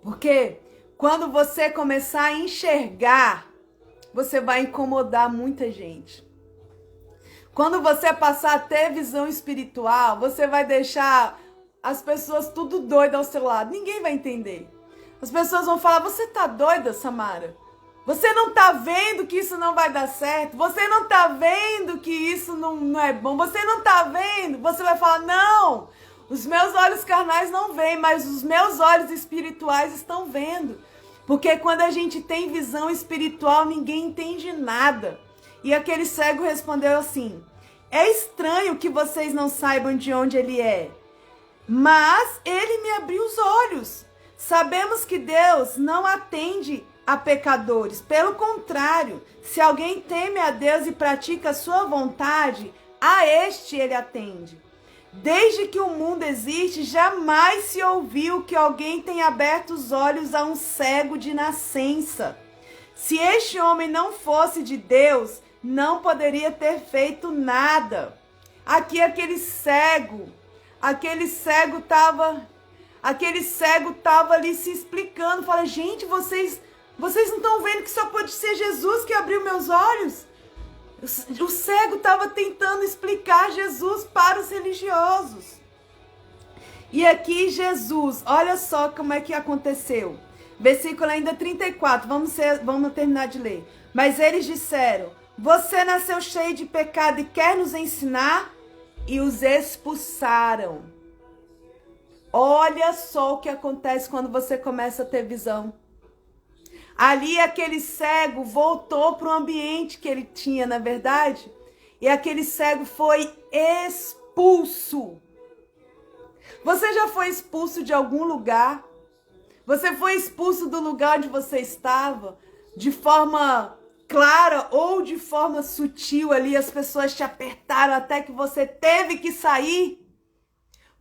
Porque quando você começar a enxergar, você vai incomodar muita gente. Quando você passar a ter visão espiritual, você vai deixar as pessoas tudo doidas ao seu lado. Ninguém vai entender. As pessoas vão falar, você tá doida, Samara? Você não tá vendo que isso não vai dar certo? Você não tá vendo que isso não é bom? Você não tá vendo? Você vai falar, não, os meus olhos carnais não veem, mas os meus olhos espirituais estão vendo. Porque quando a gente tem visão espiritual, ninguém entende nada. E aquele cego respondeu assim, é estranho que vocês não saibam de onde ele é, mas ele me abriu os olhos. Sabemos que Deus não atende a pecadores. Pelo contrário, se alguém teme a Deus e pratica a sua vontade, a este ele atende. Desde que o mundo existe, jamais se ouviu que alguém tenha aberto os olhos a um cego de nascença. Se este homem não fosse de Deus, não poderia ter feito nada. Aqui aquele cego estava ali se explicando, fala, gente, vocês não estão vendo que só pode ser Jesus que abriu meus olhos? O cego estava tentando explicar Jesus para os religiosos. E aqui Jesus, olha só como é que aconteceu. Versículo ainda 34, vamos terminar de ler. Mas eles disseram, você nasceu cheio de pecado e quer nos ensinar? E os expulsaram. Olha só o que acontece quando você começa a ter visão. Ali aquele cego voltou para o ambiente que ele tinha, na verdade, e aquele cego foi expulso. Você já foi expulso de algum lugar? Você foi expulso do lugar onde você estava? De forma clara ou de forma sutil ali, as pessoas te apertaram até que você teve que sair?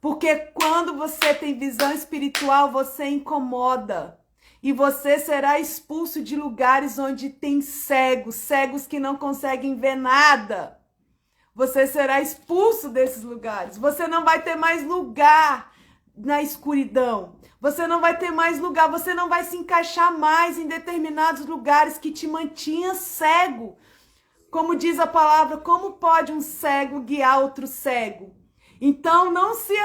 Porque quando você tem visão espiritual, você incomoda. E você será expulso de lugares onde tem cegos que não conseguem ver nada. Você será expulso desses lugares. Você não vai ter mais lugar na escuridão. Você não vai ter mais lugar, você não vai se encaixar mais em determinados lugares que te mantinha cego. Como diz a palavra, como pode um cego guiar outro cego? Então não se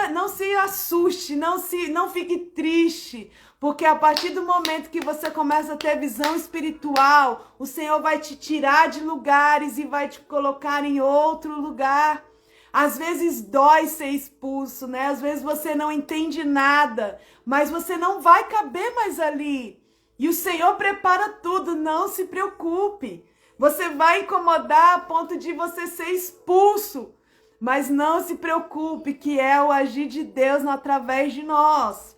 assuste, não fique triste. Porque a partir do momento que você começa a ter visão espiritual, o Senhor vai te tirar de lugares e vai te colocar em outro lugar. Às vezes dói ser expulso, né? Às vezes você não entende nada, mas você não vai caber mais ali. E o Senhor prepara tudo, não se preocupe. Você vai incomodar a ponto de você ser expulso, mas não se preocupe, que é o agir de Deus através de nós.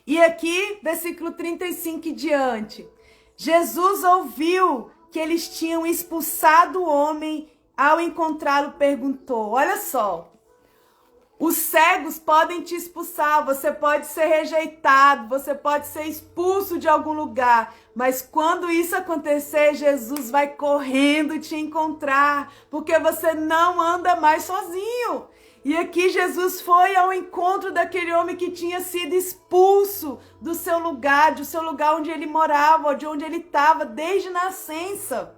E aqui, versículo 35 em diante, Jesus ouviu que eles tinham expulsado o homem, ao encontrá-lo perguntou, olha só, os cegos podem te expulsar, você pode ser rejeitado, você pode ser expulso de algum lugar, mas quando isso acontecer, Jesus vai correndo te encontrar, porque você não anda mais sozinho. E aqui Jesus foi ao encontro daquele homem que tinha sido expulso do seu lugar onde ele morava, de onde ele estava desde nascença.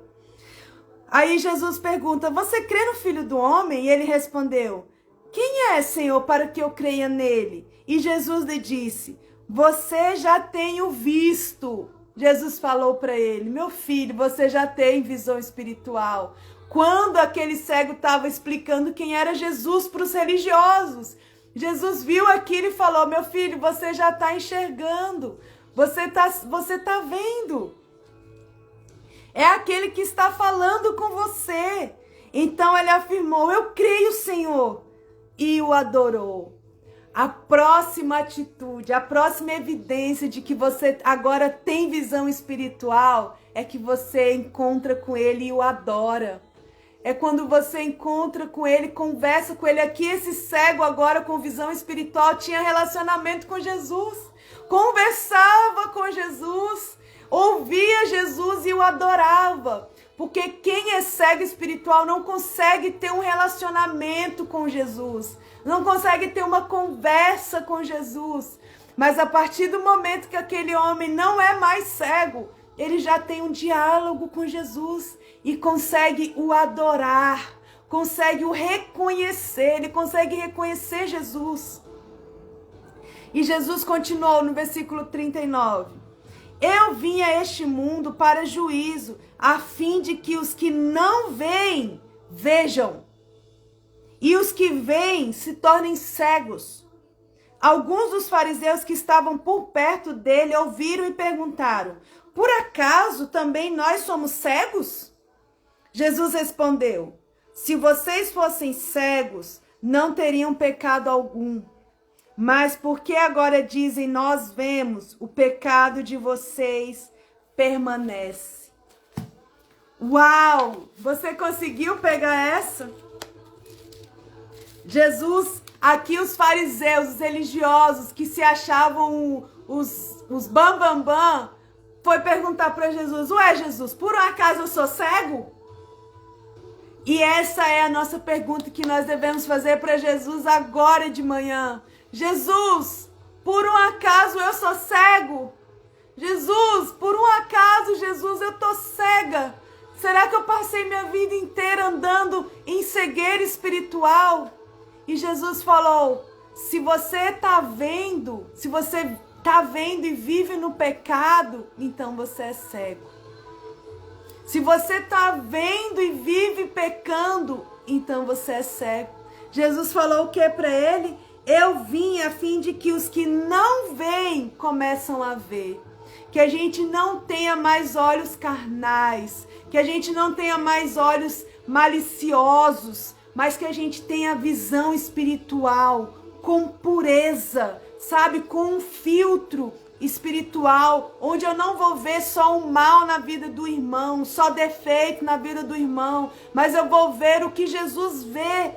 Aí Jesus pergunta, você crê no Filho do Homem? E ele respondeu, quem é, Senhor, para que eu creia nele? E Jesus lhe disse, você já tem o visto. Jesus falou para ele, meu filho, você já tem visão espiritual. Quando aquele cego estava explicando quem era Jesus para os religiosos, Jesus viu aquilo e falou, meu filho, você já está enxergando, você tá vendo. É aquele que está falando com você. Então ele afirmou: eu creio, Senhor, e o adorou. A próxima atitude, a próxima evidência de que você agora tem visão espiritual é que você encontra com ele e o adora. É quando você encontra com ele, conversa com ele. Aqui esse cego agora com visão espiritual tinha relacionamento com Jesus, conversava com Jesus, ouvia Jesus e o adorava. Porque quem é cego espiritual não consegue ter um relacionamento com Jesus, não consegue ter uma conversa com Jesus. Mas a partir do momento que aquele homem não é mais cego, ele já tem um diálogo com Jesus e consegue o adorar, consegue o reconhecer, ele consegue reconhecer Jesus. E Jesus continuou no versículo 39. Eu vim a este mundo para juízo, a fim de que os que não veem, vejam, e os que veem se tornem cegos. Alguns dos fariseus que estavam por perto dele ouviram e perguntaram: por acaso também nós somos cegos? Jesus respondeu: se vocês fossem cegos, não teriam pecado algum. Mas porque agora dizem nós vemos, o pecado de vocês permanece. Uau! Você conseguiu pegar essa? Jesus, aqui os fariseus, os religiosos que se achavam os bambambam, foi perguntar para Jesus: ué, Jesus, por um acaso eu sou cego? E essa é a nossa pergunta que nós devemos fazer para Jesus agora de manhã. Jesus, por um acaso eu sou cego? Jesus, por um acaso, Jesus, eu tô cega? Será que eu passei minha vida inteira andando em cegueira espiritual? E Jesus falou: se você tá vendo e vive no pecado, então você é cego. Se você tá vendo e vive pecando, então você é cego. Jesus falou o que para ele? Eu vim a fim de que os que não veem começam a ver. Que a gente não tenha mais olhos carnais, que a gente não tenha mais olhos maliciosos, mas que a gente tenha visão espiritual, com pureza, sabe? Com um filtro espiritual, onde eu não vou ver só o mal na vida do irmão, só defeito na vida do irmão, mas eu vou ver o que Jesus vê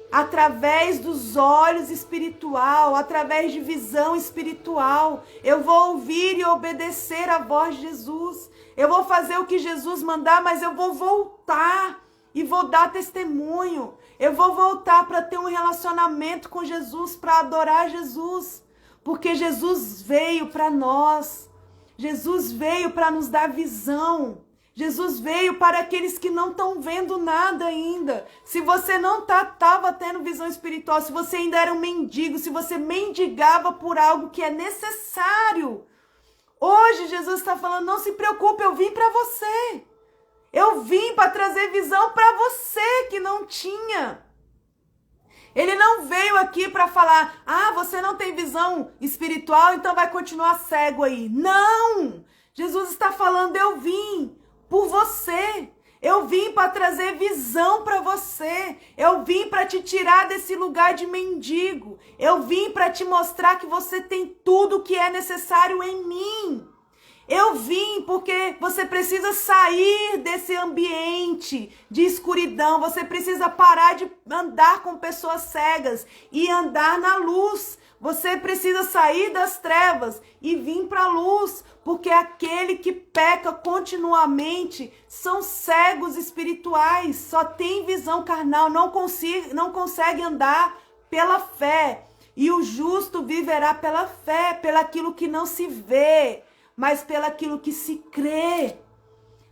através dos olhos espiritual, através de visão espiritual. Eu vou ouvir e obedecer a voz de Jesus. Eu vou fazer o que Jesus mandar, mas eu vou voltar e vou dar testemunho. Eu vou voltar para ter um relacionamento com Jesus, para adorar Jesus. Porque Jesus veio para nós. Jesus veio para nos dar visão. Jesus veio para aqueles que não estão vendo nada ainda. Se você não estava tendo visão espiritual, se você ainda era um mendigo, se você mendigava por algo que é necessário, hoje Jesus está falando: não se preocupe, eu vim para você. Eu vim para trazer visão para você que não tinha. Ele não veio aqui para falar: ah, você não tem visão espiritual, então vai continuar cego aí. Não! Jesus está falando: eu vim por você. Eu vim para trazer visão para você. Eu vim para te tirar desse lugar de mendigo. Eu vim para te mostrar que você tem tudo que é necessário em mim. Eu vim porque você precisa sair desse ambiente de escuridão. Você precisa parar de andar com pessoas cegas e andar na luz. Você precisa sair das trevas e vir para a luz. Porque aquele que peca continuamente são cegos espirituais. Só tem visão carnal, não consegue andar pela fé. E o justo viverá pela fé, pelaquilo que não se vê, mas pelaquilo que se crê.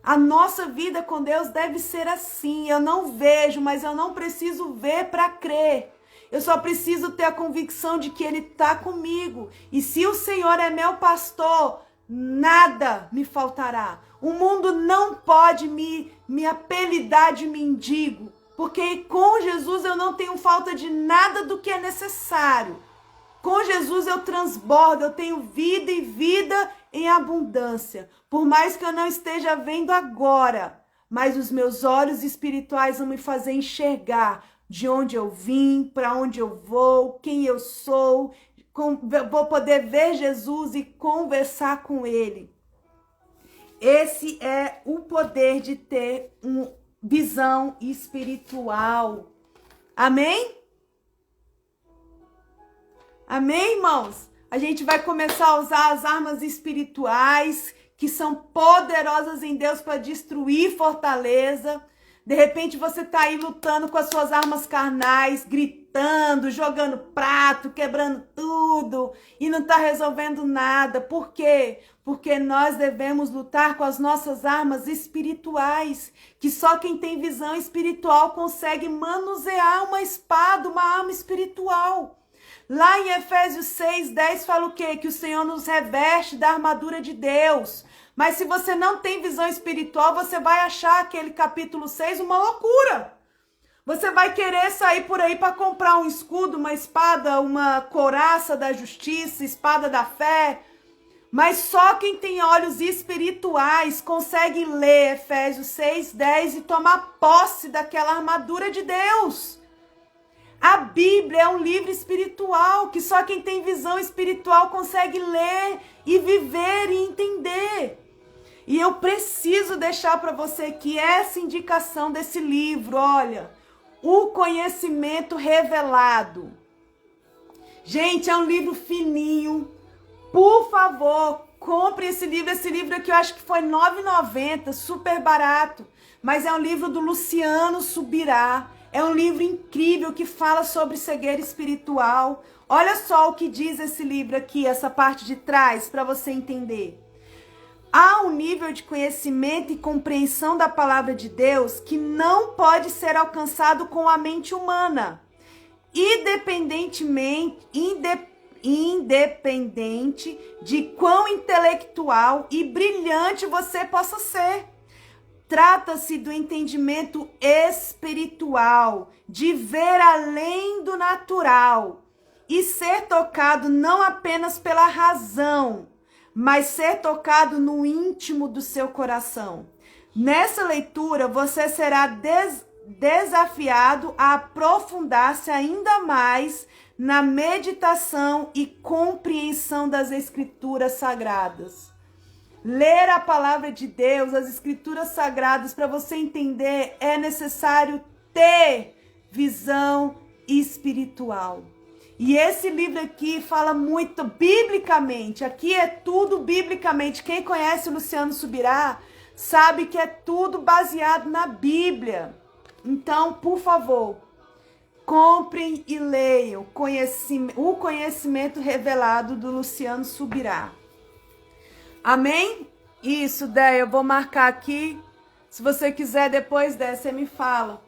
A nossa vida com Deus deve ser assim. Eu não vejo, mas eu não preciso ver para crer. Eu só preciso ter a convicção de que Ele está comigo. E se o Senhor é meu pastor, nada me faltará. O mundo não pode me apelidar de mendigo, porque com Jesus eu não tenho falta de nada do que é necessário. Com Jesus eu transbordo, eu tenho vida e vida em abundância. Por mais que eu não esteja vendo agora, mas os meus olhos espirituais vão me fazer enxergar de onde eu vim, para onde eu vou, quem eu sou. Vou poder ver Jesus e conversar com Ele. Esse é o poder de ter uma visão espiritual. Amém? Amém, irmãos? A gente vai começar a usar as armas espirituais que são poderosas em Deus para destruir fortaleza. De repente você está aí lutando com as suas armas carnais, gritando, jogando prato, quebrando tudo e não está resolvendo nada. Por quê? Porque nós devemos lutar com as nossas armas espirituais, que só quem tem visão espiritual consegue manusear uma espada, uma arma espiritual. Lá em Efésios 6:10 fala o quê? Que o Senhor nos reveste da armadura de Deus. Mas se você não tem visão espiritual, você vai achar aquele capítulo 6 uma loucura. Você vai querer sair por aí para comprar um escudo, uma espada, uma couraça da justiça, espada da fé. Mas só quem tem olhos espirituais consegue ler Efésios 6:10 e tomar posse daquela armadura de Deus. A Bíblia é um livro espiritual que só quem tem visão espiritual consegue ler e viver e entender. E eu preciso deixar para você aqui essa indicação desse livro, olha, O Conhecimento Revelado. Gente, é um livro fininho. Por favor, compre esse livro. Esse livro aqui eu acho que foi R$ 9,90, super barato. Mas é um livro do Luciano Subirá. É um livro incrível que fala sobre cegueira espiritual. Olha só o que diz esse livro aqui, essa parte de trás, para você entender. Há um nível de conhecimento e compreensão da palavra de Deus que não pode ser alcançado com a mente humana, independente de quão intelectual e brilhante você possa ser. Trata-se do entendimento espiritual, de ver além do natural e ser tocado não apenas pela razão, mas ser tocado no íntimo do seu coração. Nessa leitura, você será desafiado a aprofundar-se ainda mais na meditação e compreensão das Escrituras Sagradas. Ler a palavra de Deus, as Escrituras Sagradas, para você entender, é necessário ter visão espiritual. E esse livro aqui fala muito biblicamente. Aqui é tudo biblicamente. Quem conhece o Luciano Subirá sabe que é tudo baseado na Bíblia. Então, por favor, comprem e leiam o Conhecimento Revelado do Luciano Subirá. Amém? Isso, Déia, eu vou marcar aqui. Se você quiser, depois dessa, você me fala.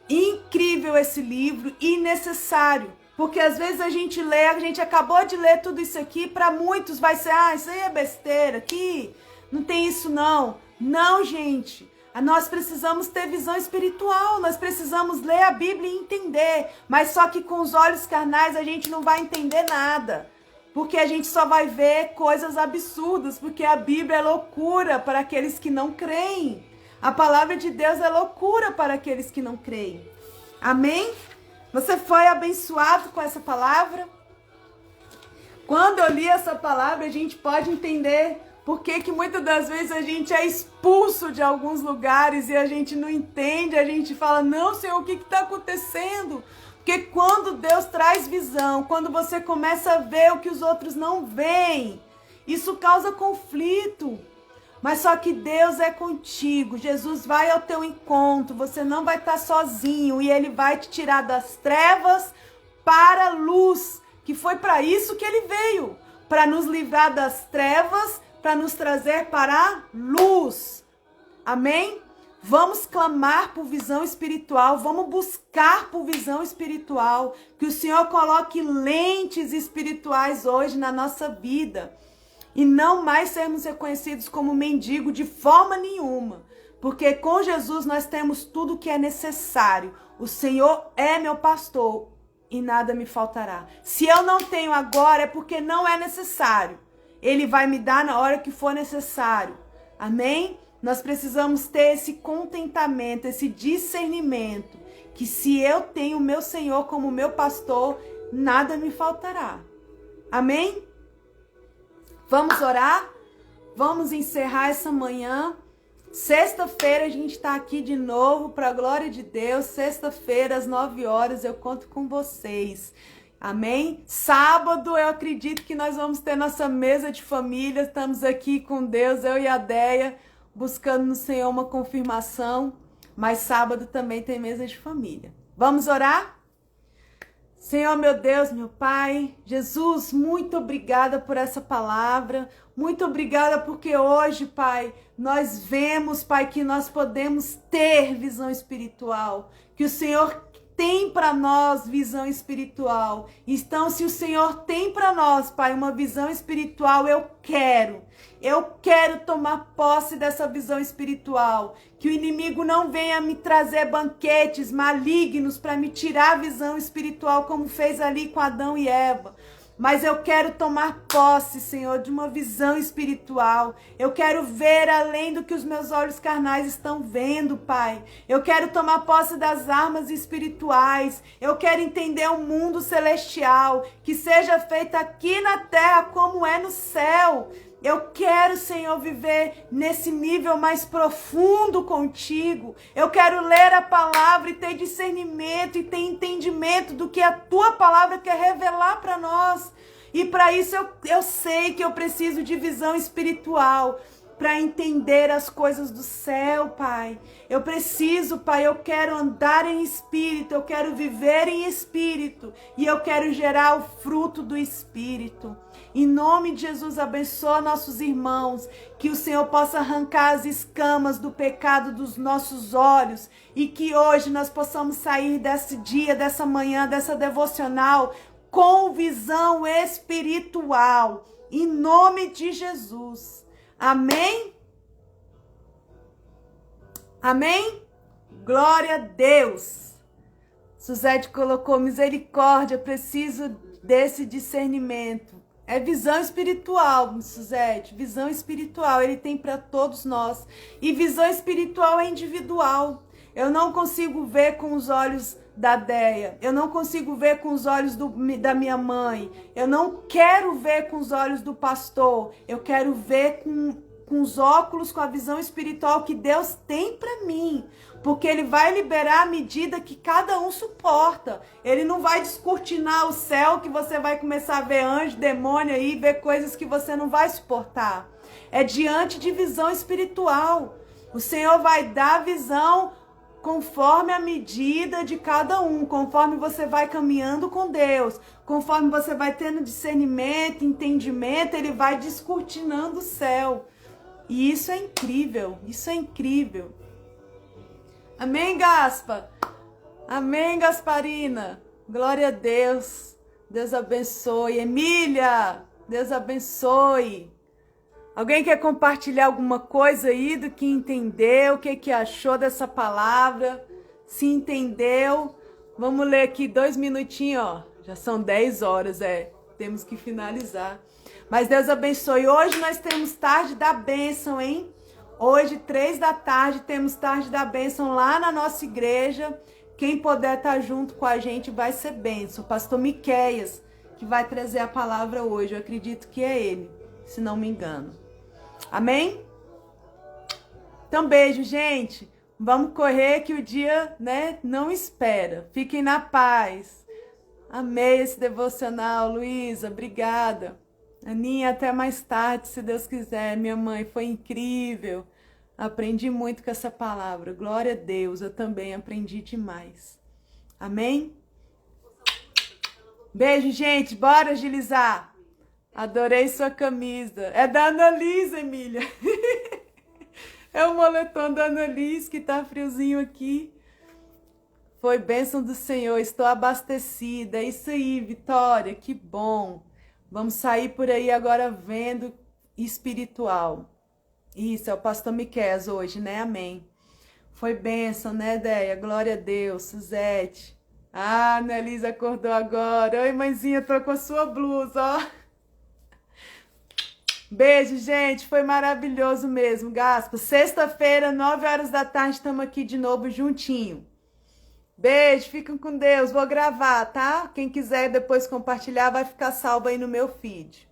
Incrível esse livro e necessário. Porque às vezes a gente lê, a gente acabou de ler tudo isso aqui, para muitos vai ser, isso aí é besteira, aqui não tem isso não. Não, gente. Nós precisamos ter visão espiritual, nós precisamos ler a Bíblia e entender. Mas só que com os olhos carnais a gente não vai entender nada. Porque a gente só vai ver coisas absurdas, porque a Bíblia é loucura para aqueles que não creem. A palavra de Deus é loucura para aqueles que não creem. Amém? Você foi abençoado com essa palavra? Quando eu li essa palavra, a gente pode entender por que muitas das vezes a gente é expulso de alguns lugares e a gente não entende, a gente fala, não, Senhor, o que está acontecendo? Porque quando Deus traz visão, quando você começa a ver o que os outros não veem, isso causa conflito. Mas só que Deus é contigo, Jesus vai ao teu encontro, você não vai estar sozinho e Ele vai te tirar das trevas para a luz, que foi para isso que Ele veio, para nos livrar das trevas, para nos trazer para a luz. Amém? Vamos clamar por visão espiritual, vamos buscar por visão espiritual, que o Senhor coloque lentes espirituais hoje na nossa vida. E não mais sermos reconhecidos como mendigo de forma nenhuma. Porque com Jesus nós temos tudo o que é necessário. O Senhor é meu pastor e nada me faltará. Se eu não tenho agora é porque não é necessário. Ele vai me dar na hora que for necessário. Amém? Nós precisamos ter esse contentamento, esse discernimento, que se eu tenho o meu Senhor como meu pastor, nada me faltará. Amém? Vamos orar? Vamos encerrar essa manhã. Sexta-feira a gente está aqui de novo, para a glória de Deus. Sexta-feira, às 9 horas, eu conto com vocês. Amém? Sábado, eu acredito que nós vamos ter nossa mesa de família. Estamos aqui com Deus, eu e a Deia, buscando no Senhor uma confirmação. Mas sábado também tem mesa de família. Vamos orar? Senhor, meu Deus, meu Pai, Jesus, muito obrigada por essa palavra. Muito obrigada porque hoje, Pai, nós vemos, Pai, que nós podemos ter visão espiritual. Que o Senhor tem para nós visão espiritual. Então, se o Senhor tem para nós, Pai, uma visão espiritual, eu quero tomar posse dessa visão espiritual. Que o inimigo não venha me trazer banquetes malignos para me tirar a visão espiritual, como fez ali com Adão e Eva. Mas eu quero tomar posse, Senhor, de uma visão espiritual. Eu quero ver além do que os meus olhos carnais estão vendo, Pai. Eu quero tomar posse das armas espirituais. Eu quero entender o mundo celestial, que seja feito aqui na terra como é no céu. Eu quero, Senhor, viver nesse nível mais profundo contigo. Eu quero ler a palavra e ter discernimento e ter entendimento do que a tua palavra quer revelar para nós. E para isso eu sei que eu preciso de visão espiritual para entender as coisas do céu, Pai. Eu preciso, Pai, eu quero andar em espírito, eu quero viver em espírito e eu quero gerar o fruto do espírito. Em nome de Jesus, abençoa nossos irmãos, que o Senhor possa arrancar as escamas do pecado dos nossos olhos e que hoje nós possamos sair desse dia, dessa manhã, dessa devocional com visão espiritual. Em nome de Jesus. Amém? Amém? Glória a Deus. Suzete colocou misericórdia, preciso desse discernimento. É visão espiritual, Suzete, visão espiritual, ele tem para todos nós. E visão espiritual é individual. Eu não consigo ver com os olhos da Deia, eu não consigo ver com os olhos da minha mãe, eu não quero ver com os olhos do pastor, eu quero ver com os óculos, com a visão espiritual que Deus tem para mim, porque Ele vai liberar a medida que cada um suporta. Ele não vai descortinar o céu que você vai começar a ver anjo, demônio aí, ver coisas que você não vai suportar. É diante de visão espiritual. O Senhor vai dar visão conforme a medida de cada um, conforme você vai caminhando com Deus, conforme você vai tendo discernimento, entendimento, Ele vai descortinando o céu. E isso é incrível, isso é incrível. Amém, Gaspa? Amém, Gasparina? Glória a Deus. Deus abençoe. Emília, Deus abençoe. Alguém quer compartilhar alguma coisa aí do que entendeu, o que achou dessa palavra? Se entendeu? Vamos ler aqui 2 minutinhos, ó. Já são 10 horas, temos que finalizar. Mas Deus abençoe. Hoje nós temos tarde da bênção, hein? Hoje, 3 da tarde, temos tarde da bênção lá na nossa igreja. Quem puder estar junto com a gente vai ser bênção. O pastor Miqueias, que vai trazer a palavra hoje. Eu acredito que é ele, se não me engano. Amém? Então, beijo, gente. Vamos correr que o dia, não espera. Fiquem na paz. Amei esse devocional, Luísa. Obrigada. Aninha, até mais tarde, se Deus quiser. Minha mãe, foi incrível. Aprendi muito com essa palavra. Glória a Deus, eu também aprendi demais. Amém? Beijo, gente. Bora agilizar. Adorei sua camisa. É da Annalise, Emília. É o moletom da Annalise que tá friozinho aqui. Foi bênção do Senhor. Estou abastecida. É isso aí, Vitória. Que bom. Vamos sair por aí agora vendo espiritual. Isso, é o pastor Miqueias hoje, né? Amém. Foi bênção, né, Deia? Glória a Deus. Suzete. Ah, Annelise acordou agora. Oi, mãezinha, tô com a sua blusa, ó. Beijo, gente. Foi maravilhoso mesmo, Gaspa. Sexta-feira, 9 horas da tarde, estamos aqui de novo juntinho. Beijo, fiquem com Deus. Vou gravar, tá? Quem quiser depois compartilhar, vai ficar salvo aí no meu feed.